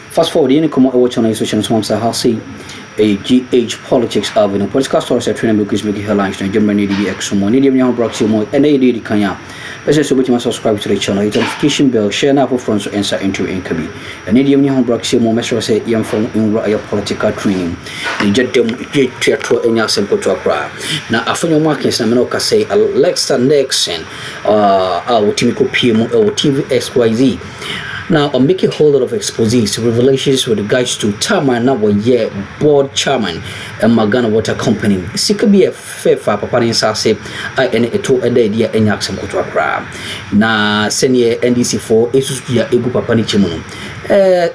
Fast forward, you come watch on social media. How see a GH politics Afenyo political stories are training because making headlines. And Germany the Akroma. Need you know Broxy more and they did Kenya. Let's subscribe to the channel. Hit notification bell. Share now for friends to answer into inquiry. And need you know Broxy more. Message say young from in royal political training. And just them get to any simple to Akroma. Now Afenyo markets na menoka say Alexa Nixon. Our team could PM or TV XYZ. Now, I'm making a whole lot of exposés to revelations with regards to chairman, now one year board chairman and Ghana Water Company. It could be a fair for Papa in Sase, I and a two a day, dear, and Yaxam Kotra. Now, senior NDC4, Esuya Egu Panichimun.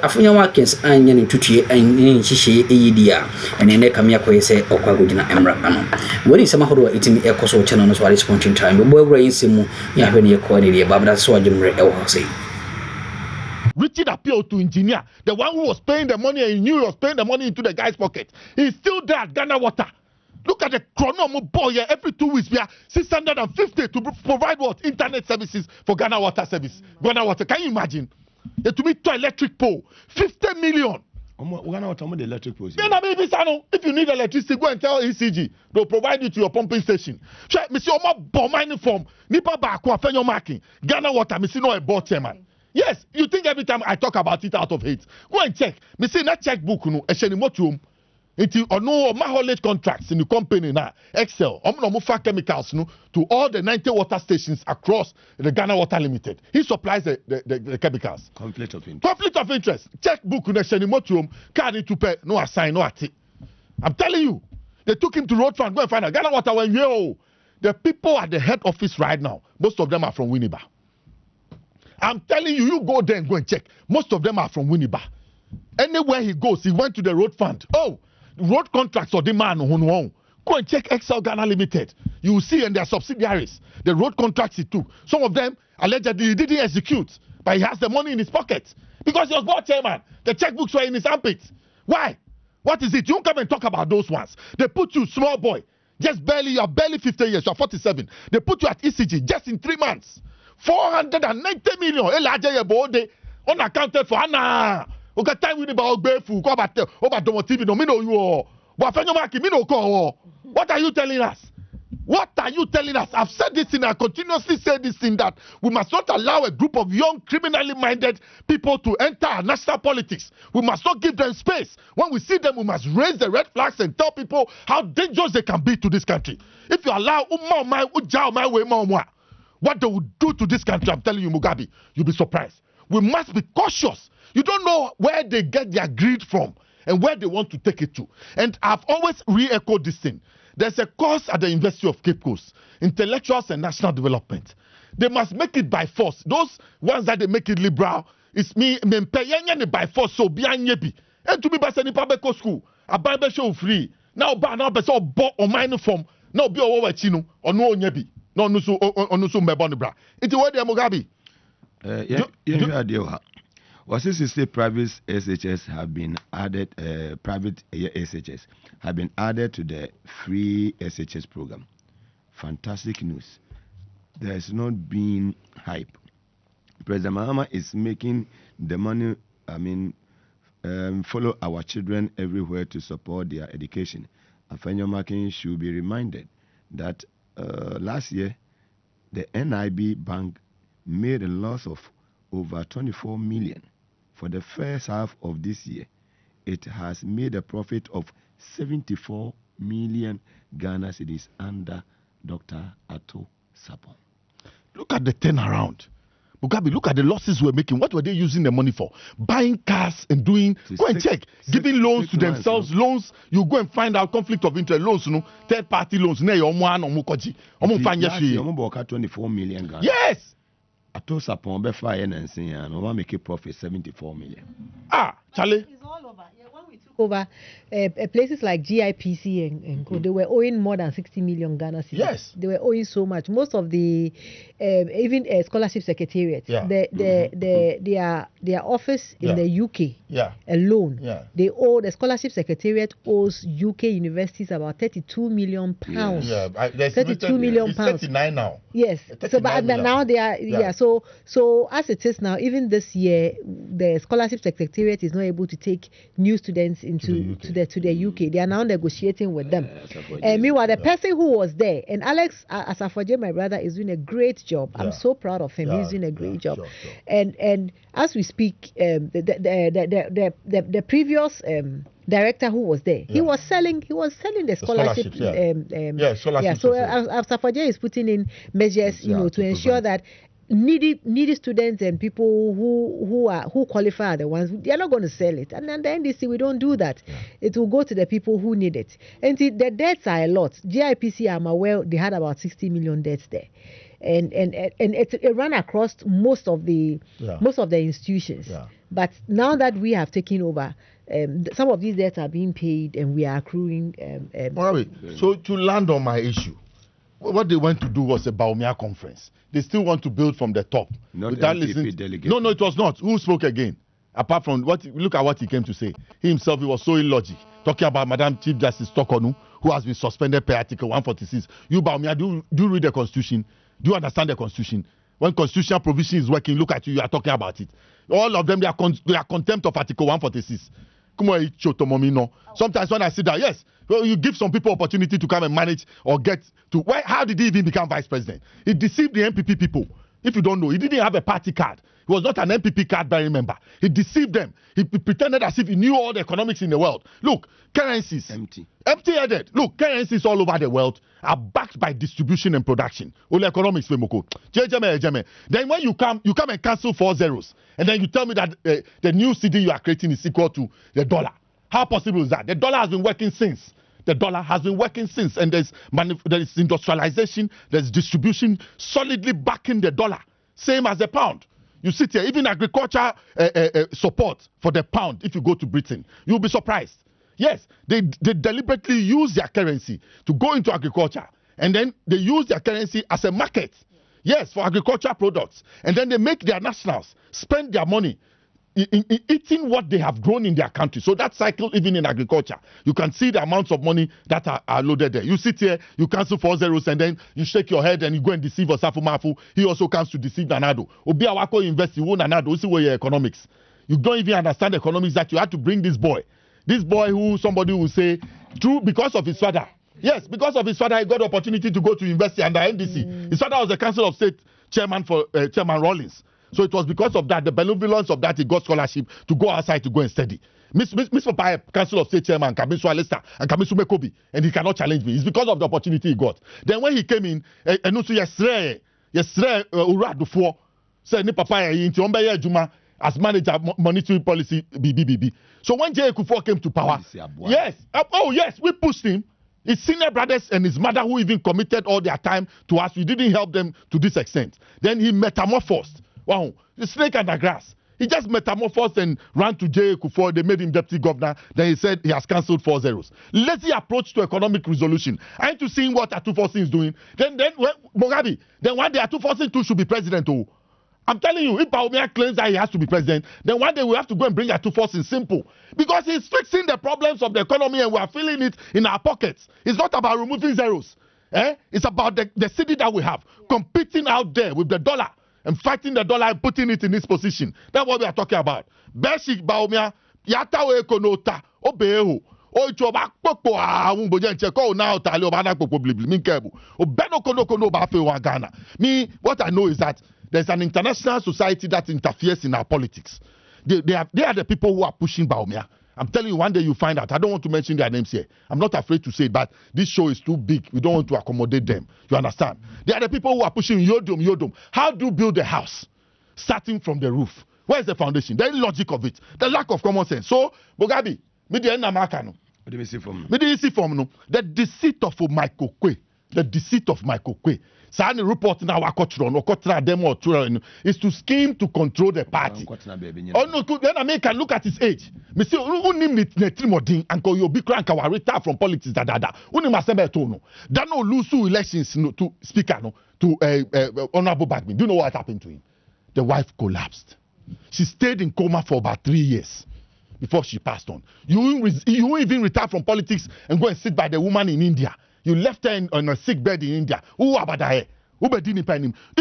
Afenyo markets, and Yan Tuti and Shishi Edia, and then Kamia Kwese or Kwagudina Emrapano. When is Samahoro eating a coso channel at this point in time? The boy raised him, Yahweh, Quadia, but that's what Jim Ray say. Richard appealed to engineer, the one who was paying the money and he knew he was paying the money into the guy's pocket. He's still there at Ghana Water. Look at the chronomo boy here. Every 2 weeks we are 650 to provide what? Internet services for Ghana Water service. Ghana Water, can you imagine? To me, to electric pole, 50 million. The electric pole. If you need electricity, go and tell ECG. They'll provide you to your pumping station. Mr. Oma Bomani from Nipa Bakwa Afenyo marking. Ghana Water, Mr. No a board chairman. Yes, you think every time I talk about it out of hate. Go and check. Me say that checkbook no eshenimotum. It or no Mahama contracts in the company now. Excel. No chemicals no to all the 90 water stations across the Ghana Water Limited. He supplies the chemicals. Conflict of interest. Conflict of interest. Checkbook no eshenimotum. Can't need to pay no assign no ati. I'm telling you. They took him to road fund. Go and find out. Ghana Water when you the people at the head office right now. Most of them are from Winneba. I'm telling you, you go there and go and check. Most of them are from Winneba. Anywhere he goes, he went to the road fund. Oh, road contracts or demand. Go and check Excel Ghana Limited. You will see in their subsidiaries, the road contracts he took. Some of them, allegedly, he didn't execute, but he has the money in his pocket. Because he was board chairman. The checkbooks were in his armpits. Why? What is it? You don't come and talk about those ones. They put you, small boy, just barely, you're barely 50 years, you're 47. They put you at ECG just in 3 months. 490 million. Ǎlleǧě bode unaccounted for. Anna. Okay, time we about befu. Go about TV. No, me know you. But Afenyo market, me no call. What are you telling us? What are you telling us? I've said this thing. I continuously say this thing that we must not allow a group of young, criminally minded people to enter our national politics. We must not give them space. When we see them, we must raise the red flags and tell people how dangerous they can be to this country. If you allow what they will do to this country, I'm telling you, Mugabe, you'll be surprised. We must be cautious. You don't know where they get their greed from and where they want to take it to. And I've always re-echoed this thing. There's a course at the University of Cape Coast, Intellectuals and National Development. They must make it by force. Those ones that they make it liberal, it's me by force, so be anyebi. And to me, by sending public school, a Bible show free. Now, so bought on mine from, now be over chino, or no nyebi. No, no, so mebonibra. It's where they are Mugabe. Was this to say private SHS have been added, private SHS have been added to the free SHS program? Fantastic news. There has not been hype. President Mahama is making the money, follow our children everywhere to support their education. Afenyo marking should be reminded that last year, the NIB Bank made a loss of over 24 million. For the first half of this year, it has made a profit of 74 million Ghana cedis under Dr. Addo Sapon. Look at the turnaround. Mugabe, look at the losses we're making. What were they using the money for? Buying cars and doing, go and check. Giving loans to themselves. Loans, you go and find out conflict of interest. Loans, third party loans. 24 million Ghana. Yes! Addo Sapon be make a profit 74 million. Charlie. It's all over. Yeah, when we took over places like GIPC and they were owing more than 60 million Ghana cedis. Yes. They were owing so much. Most of the even scholarship secretariat, their office in the UK alone, they owe, the scholarship secretariat owes UK universities about 32 million pounds. 32 million pounds. 39 now. Yes. So but now they are so as it is now, even this year the scholarship secretariat is not able to take new students into to the UK. They are now negotiating with them. And meanwhile, the person who was there, and Alex Ǎlleǧě, my brother, is doing a great job. I'm so proud of him. He's doing a great job. Sure. And as we speak, the previous director who was there, he was selling the scholarship. So Ǎlleǧě is putting in measures, to ensure that needy students and people who qualify are the ones they are not going to sell it. And then the NDC, we don't do that. It will go to the people who need it. And see, the debts are a lot. GIPC, I'm aware, they had about 60 million debts there. And it ran across most of the institutions. But now that we have taken over, some of these debts are being paid and we are accruing. So to land on my issue, what they went to do was a Bawumia conference. They still want to build from the top. Not MPP delegate. No, it was not. Who spoke again? Apart from look at what he came to say. He himself, he was so illogic. Talking about Madam Chief Justice Tokonu, who has been suspended per Article 146. You, Bawumia, do you read the Constitution? Do you understand the Constitution? When constitutional provision is working, look at you are talking about it. All of them, they are contempt of Article 146. Sometimes when I see that, yes, well, you give some people opportunity to come and manage or get to. How did he even become vice president? He deceived the MPP people. If you don't know, he didn't have a party card. He was not an MPP card-bearing member. He deceived them. He pretended as if he knew all the economics in the world. Look, currencies. Empty-headed. Look, currencies all over the world are backed by distribution and production. Only economics. Then when you come and cancel 4 zeros. And then you tell me that the new CD you are creating is equal to the dollar. How possible is that? The dollar has been working since. And there's industrialization, there's distribution solidly backing the dollar, same as the pound. You sit here, even agriculture support for the pound, if you go to Britain, you'll be surprised. Yes, they deliberately use their currency to go into agriculture, and then they use their currency as a market. Yes, for agricultural products. And then they make their nationals spend their money in eating what they have grown in their country. So that cycle, even in agriculture, you can see the amounts of money that are loaded there. You sit here, you cancel 4 zeros, and then you shake your head and you go and deceive Osafo Mafu. He also comes to deceive Nanado. Obi Awako invest in Nanado, see where your economics. You don't even understand economics that you had to bring this boy. This boy who somebody will say, true, because of his father. Yes, because of his father, he got the opportunity to go to university under NDC. His father was the Council of State chairman for Chairman Rawlings. So it was because of that, the benevolence of that, he got scholarship to go outside to go and study. Miss Papaya, Council of State Chairman, Kamisu Alesta, and Kamisu Mekobi, and he cannot challenge me. It's because of the opportunity he got. Then when he came in, and also yesterday, Uradu said, Ni Papaya, Juma, as manager, monetary policy, BBB. So when Akuffo came to power, yes, we pushed him. His senior brothers and his mother, who even committed all their time to us, we didn't help them to this extent. Then he metamorphosed. Wow, the snake under grass. He just metamorphosed and ran to Akuffo. They made him deputy governor. Then he said he has cancelled 4 zeros. Lazy approach to economic resolution. I ain't to seeing what Akuffo is doing. Then Mugabe. Then one day Akuffo too should be president. Oh, I'm telling you, if Bawumia claims that he has to be president, then one day we have to go and bring Akuffo in simple. Because he's fixing the problems of the economy and we are feeling it in our pockets. It's not about removing zeros. It's about the city that we have competing out there with the dollar. And fighting the dollar and putting it in this position. That's what we are talking about. Basic Bawumia, yata we konota, obeho, oichoba popo bojen cheko na otale obana popo blibli minkebu. Obeno kono ba fe wa Ghana. Me, what I know is that there's an international society that interferes in our politics. They are the people who are pushing Bawumia. I'm telling you, one day you find out. I don't want to mention their names here. I'm not afraid to say it, but this show is too big. We don't want to accommodate them. You understand? They are the people who are pushing Yodom. How do you build a house? Starting from the roof. Where is the foundation? The logic of it. The lack of common sense. So, Bogabi, the deceit of Michael Kwe, the deceit of Michael Kwe. Sani report now is to scheme to control the party. Oh no, then I can look at his age. Me say Netrimodin and you be crank our retire from politics da. Uni masembe tono. That no lose elections to speaker no to Honorable Bagman. Do you know what happened to him? The wife collapsed. She stayed in coma for about 3 years before she passed on. You even retire from politics and go and sit by the woman in India. You left her on a sick bed in India. If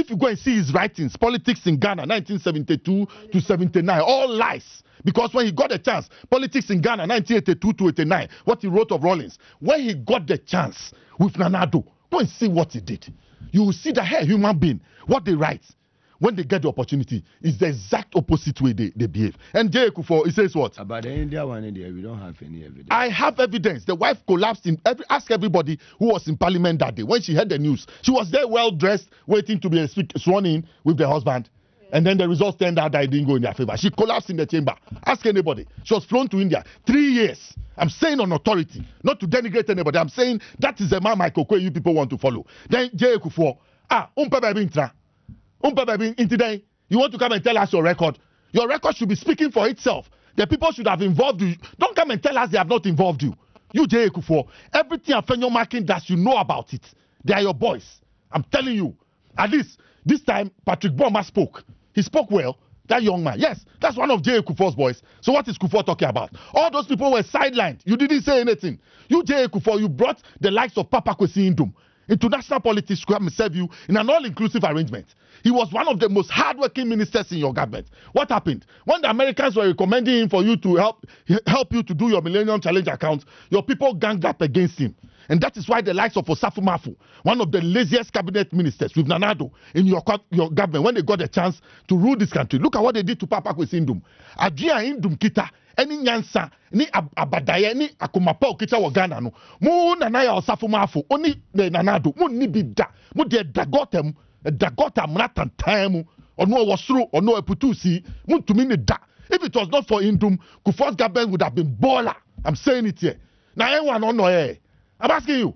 you go and see his writings, politics in Ghana, 1972 to 79, all lies. Because when he got a chance, politics in Ghana, 1982 to 89, what he wrote of Rawlings, when he got the chance with Addo, go and see what he did. You will see that hey, human being, what they write, when they get the opportunity, is the exact opposite way they behave. And J. Akuffo, he says what? About the India one, we don't have any evidence. I have evidence. The wife collapsed. Ask everybody who was in parliament that day. When she heard the news, she was there well dressed, waiting to be sworn in with the husband. And then the results turned out that it didn't go in their favor. She collapsed in the chamber. Ask anybody. She was flown to India. 3 years. I'm saying on authority, not to denigrate anybody. I'm saying that is the man Michael Kwe you people want to follow. Then J. Akuffo, you want to come and tell us your record? Your record should be speaking for itself. The people should have involved you. Don't come and tell us they have not involved you. You, J. Akuffo, everything Afenyo marking does, you know about it. They are your boys. I'm telling you. At least this time, Patrick Boma spoke. He spoke well. That young man. Yes, that's one of J. Akuffo's boys. So what is Akuffo talking about? All those people were sidelined. You didn't say anything. You, J. Akuffo, you brought the likes of Papa Kwesi Ndum into national politics to come and serve you in an all-inclusive arrangement. He was one of the most hard-working ministers in your government. What happened? When the Americans were recommending him for you to help you to do your Millennium Challenge account, your people ganged up against him. And that is why the likes of Osafu Mafu, one of the laziest cabinet ministers with Addo in your government, when they got a chance to rule this country, look at what they did to Papa Kwesi Ndum. Adria Ndum kita, any nyansa, ni abadaye, ni akumapa okita wa Ghana no. Mu nanaya Osafu Mafu, oni Addo, mu ni bida, mu de dagotem mnatantamu, ono wasru, ono eputusi, mu tumini da. If it was not for Ndum, Akuffo's government would have been baller. I'm saying it here. Now anyone on no I'm asking you,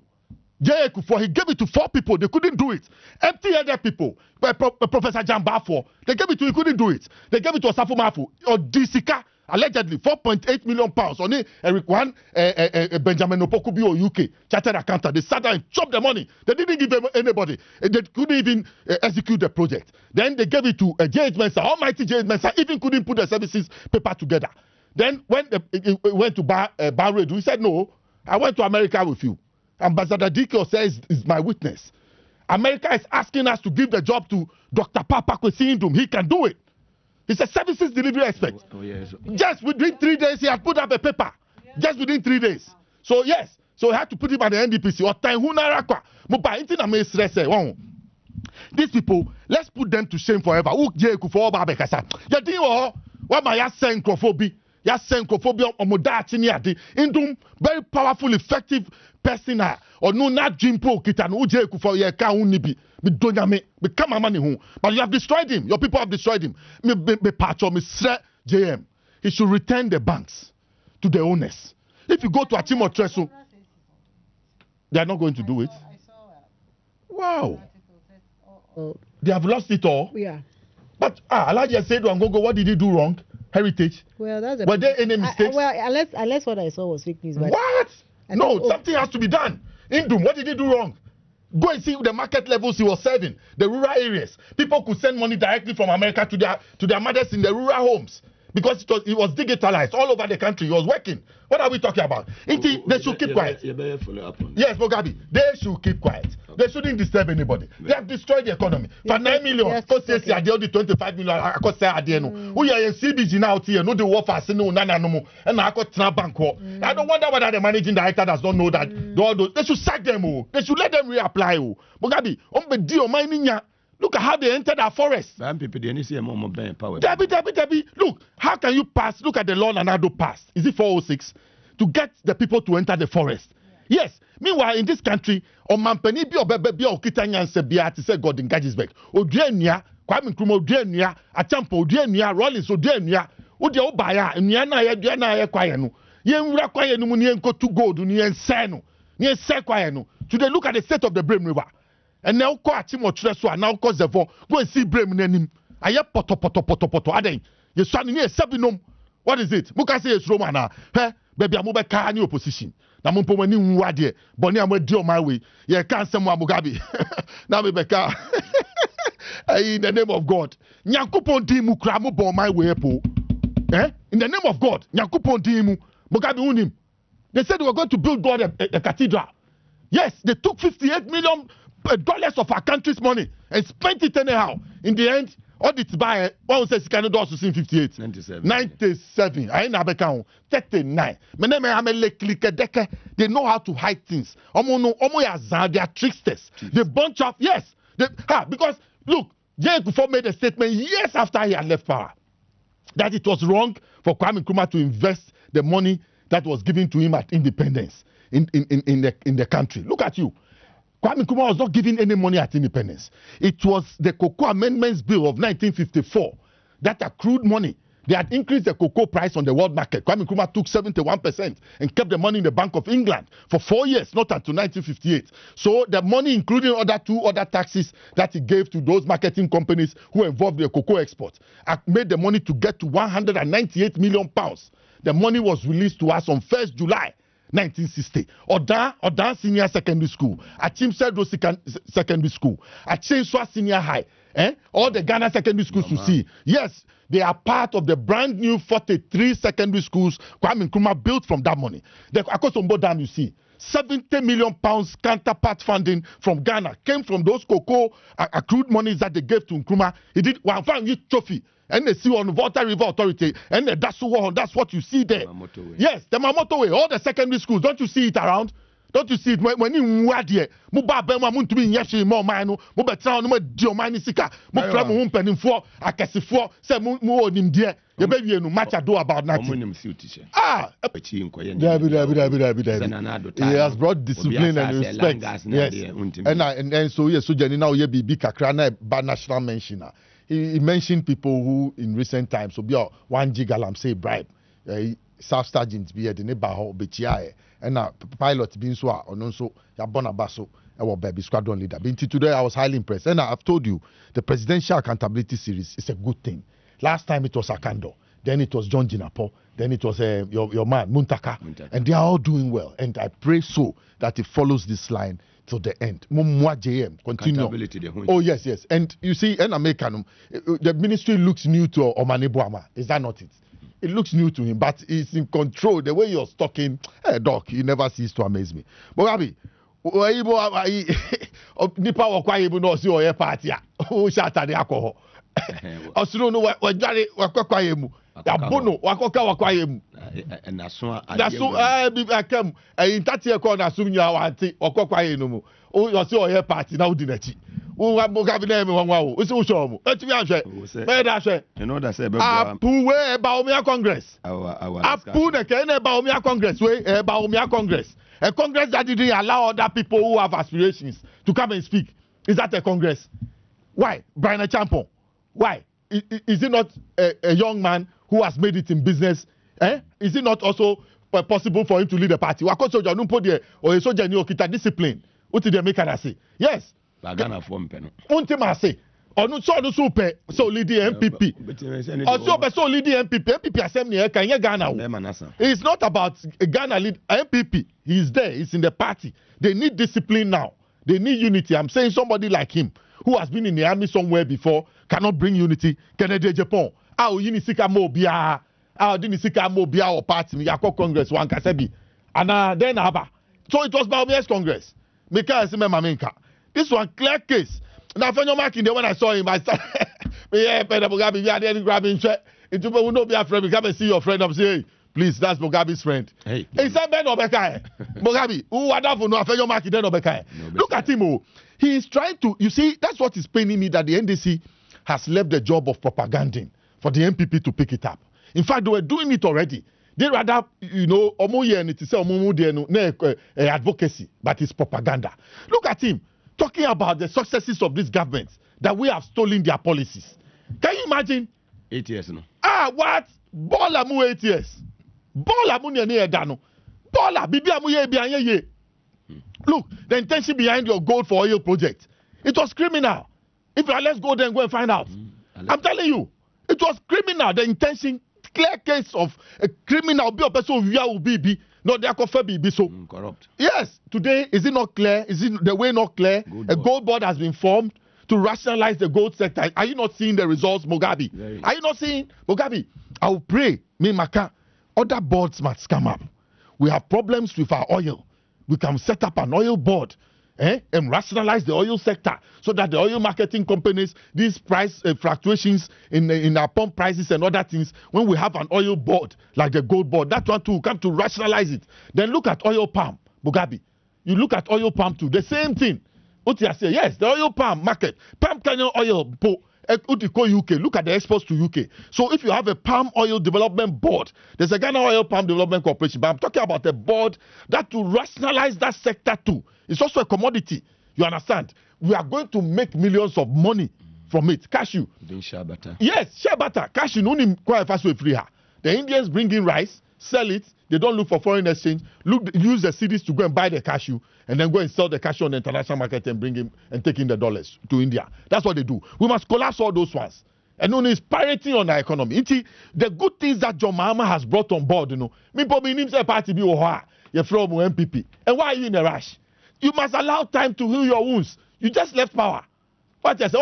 J. Akuffo, he gave it to 4 people. They couldn't do it. Empty-headed people. Professor Jambafo, they gave it to, he couldn't do it. They gave it to Osafu Mafu or DCK, allegedly 4.8 million pounds. Only Eric One, Benjamin Opokubi or UK chartered accountant. They sat down and chopped the money. They didn't give them anybody. They couldn't even execute the project. Then they gave it to J.H. Mensah. Almighty J.H. Mensah even couldn't put the services paper together. Then when it went to Bahrain, he said, no, I went to America with you. Ambassador Dikio says is my witness. America is asking us to give the job to Dr. Papa Kwesi Ndum. He can do it. He's a services delivery expert. Oh, yes. Just within 3 days, he had put up a paper. Yeah. Just within 3 days. So yes, so he had to put him at the NDPC. These people, let's put them to shame forever. Ndum, very powerful, effective person. Or no, not Jimpo Kitan, Uje Akuffo, ye ka unibi, me donyame, me kama mani hu. But you have destroyed him. Your people have destroyed him. Me pacho, me sre JM. He should return the banks to the owners. If you go to Achimo Treso, they are not going to do it. Wow. They have lost it all. Yeah. But Ǎlleǧě said, what did he do wrong? Heritage. Well, that's were there any mistakes? Unless what I saw was fake news. But what? No, something has to be done. Ndum, what did he do wrong? Go and see the market levels he was serving, the rural areas. People could send money directly from America to their mothers in the rural homes because it was digitalized all over the country. It was working. What are we talking about? They should keep quiet. Yes, Mugabe, they should keep quiet. Okay. They shouldn't disturb anybody. They have destroyed the economy. For 9 million, the 25 million, I could say we are in CBG now here, no the warfare, no nana no more, and I could snap bank. I don't wonder whether the managing director does not know that. They should sack them. They should let them reapply. Mugabe, look at how they entered our forest. Debbie, look, how can you pass? Look at the law Addo passed. Is it 406? To get the people to enter the forest. Yeah. Yes. Meanwhile, in this country, Omampeni bi obebe bi okitanyanse bia ti say God in Gajisbeck. Oduenua, Kwame Nkrumah oduenua, Achampo oduenua, Rawlings oduenua. Ode obaya, enua na ye dua na ye kwaye no. Ye nwura kwaye no mu ne enkotu gold no ye nse no. Ne nse kwaye no. Today, look at the state of the Brem River. And now, call Achimotreso, now cause the go and see Brem Nenim. I have poto. Aden, you're standing here, Sabinum. What is it? Muka say it's Romana. Hey, baby, I'm over car new opposition. Now, Mumpo, when you wad here, Bonnie, I'm deal my way. Yeah, can't say Mugabe. Now, baby, car. In the name of God. Nyankupon Dimu Kramu bon my way, po. Eh? In the name of God. Nyankupon Dimu. Mugabe unim. They said they were going to build God a cathedral. Yes, they took $58 million of our country's money and spent it anyhow. In the end, all it's by one says Canada also seen 58. 97. I ain't have a count. 39. They know how to hide things. They are tricksters. The bunch of because look, Akuffo made a statement years after he had left power that it was wrong for Kwame Nkrumah to invest the money that was given to him at independence in the country. Look at you. Kwame Nkrumah was not giving any money at independence. It was the Cocoa Amendments Bill of 1954 that accrued money. They had increased the cocoa price on the world market. Kwame Nkrumah took 71% and kept the money in the Bank of England for 4 years, not until 1958. So the money, including two other taxes that he gave to those marketing companies who were involved in the cocoa export, made the money to get to £198 million. The money was released to us on 1st July 1960. Odan Senior Secondary School, Achim Sedro Secondary School, Achim Swa Senior High, all the Ghana secondary schools you see. Yes, they are part of the brand new 43 secondary schools Kwame Nkrumah built from that money. The Akosombo Dam, you see, £70 million counterpart funding from Ghana came from those cocoa accrued monies that they gave to Nkrumah. He did one trophy. And they see on Water River Authority, and that's what you see there. Yes, the Mamoto Way, all the secondary schools. Don't you see it around? Don't you see it when you were there? Muba Bema Muntubi Yashi more mine, Mubatra, no Diomani Sika, Mufram Humpen for Akasifo, Samu Nim dear. The baby no matter do about nothing. He has brought discipline and respect. Yes. And so yes, so now you be Kakrana by national mentioner. He mentioned people who in recent times so be 1 gigalam say bribe. South Sergeant be the neighbor be and pilot being so or so Yabona Basso our baby squadron leader. Today I was highly impressed. And I've told you the presidential accountability series is a good thing. Last time it was Akando, then it was John Jinapo, then it was your man Muntaka, and they are all doing well. And I pray so that it follows this line to the end. Continue. Oh yes. And you see, in American, the ministry looks new to Omane Boama. Is that not it? It looks new to him, but he's in control. The way you're talking, Doc, he never ceases to amaze me. But Nipa wakwa ibu no si oye party a. O shata the alcohol. Osuru no wakwa yemu. Ya bono wakwa yemu. Na so bi akam in tati e ko na so nya wanti wakwa yenu mu. O si oye party na udi nachi. O mo ga bi na me wanwa o. O si o show mu. Etimi ahwe. Me da hwe. You know that say be Apu we Bawumia Congress. Apu na ke na Bawumia Congress we Bawumia Congress. A Congress that didn't allow other people who have aspirations to come and speak. Is that a Congress? Why? Brian Champon. Why? Is it not a young man who has made it in business? Is it not also possible for him to lead a party? Wako soja numpo de or a soja ni okita discipline. Uti de make an say. Yes. Bagana form peno. Untima say. Onu so no super so lead the MPP. Also so lead the MPP. MPP assembly e kan ye Ghana. It's not about Ghana lead MPP. He's there. He's in the party. They need discipline now. They need unity. I'm saying somebody like him who has been in the army somewhere before cannot bring unity. Canada Japan. Unisika mo bia. Unisika mo bia or party. Yako Congress one kasebi. And then aba. So it was Bawumia's Congress. Meka Esime Mamenka. This one clear case. Now, when I saw him, I started, Pedro Mugabe, we are there grabbing shit. It will not be a friend. We come and see your friend. I'm saying, hey, please, that's Mugabe's friend. Hey, he said, Ben Obekai. Mugabe, who are that for no Afenyo market, then Obekai. Look at him. He is trying to, you see, that's what is paining me that the NDC has left the job of propaganding for the MPP to pick it up. In fact, they were doing it already. They rather, advocacy, but it's propaganda. Look at him. Talking about the successes of these governments, that we have stolen their policies. Can you imagine? 8 years, no? What? Bola mu 8 years. Bola mu ne dano. Bola bibi amu ye bi anye ye. Look, the intention behind your gold for oil project, it was criminal. If let's go there and go and find out. I'm telling you, it was criminal. The intention, clear case of a criminal, be a person who will be. No, they are be so corrupt. Yes, today is it not clear? Is it the way not clear? A gold board has been formed to rationalize the gold sector. Are you not seeing the results, Mugabe? Are you not seeing Mugabe? I will pray, me Maka, other boards must come up. We have problems with our oil. We can set up an oil board and rationalize the oil sector so that the oil marketing companies, these price fluctuations in our pump prices and other things, when we have an oil board like the gold board, that one too come to rationalize it. Then look at oil palm, Mugabe. You look at oil palm too, the same thing. Utia say yes, the oil palm market, palm kernel oil, UK. Look at the exports to UK. So if you have a palm oil development board, there's a Ghana Oil Palm Development Corporation, but I'm talking about a board that will rationalize that sector too. It's also a commodity. You understand? We are going to make millions of money from it. Cashew. Yes, shea butter. Cashew. The Indians bring in rice, sell it. They don't look for foreign exchange. Use the cities to go and buy the cashew, and then go and sell the cashew on the international market and bring in and take in the dollars to India. That's what they do. We must collapse all those ones. And only is parity on our economy. The good things that John Mahama has brought on board, me probably need a party be you're from MPP. And why are you in a rush? You must allow time to heal your wounds. You just left power. What I say?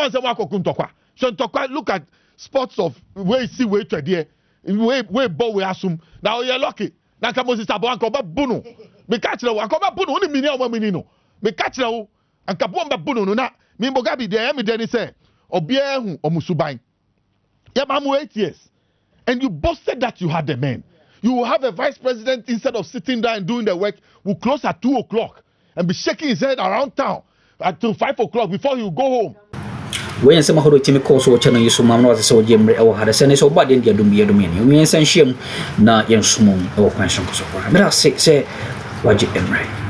Look at spots of where you see where to there, where bow we assume. Now you're lucky. Now come on, sister, boy, come bunu. Me catch the one, come bunu. Only minute one minute. Me catch the one, and come on, bunu. Na me Mugabe there. Me then say, Obiehu omusubai. Yeah, I'm 8 years, and you boasted that you had the men. You will have a vice president instead of sitting there and doing the work. Will close at 2 o'clock and be shaking his head around town until 5 o'clock before you go home. When some of the team calls or channel you so mamma so Jim or had a sense of body in the Dumbia domain. You mean send him na young small or pension. But I say, what you am right.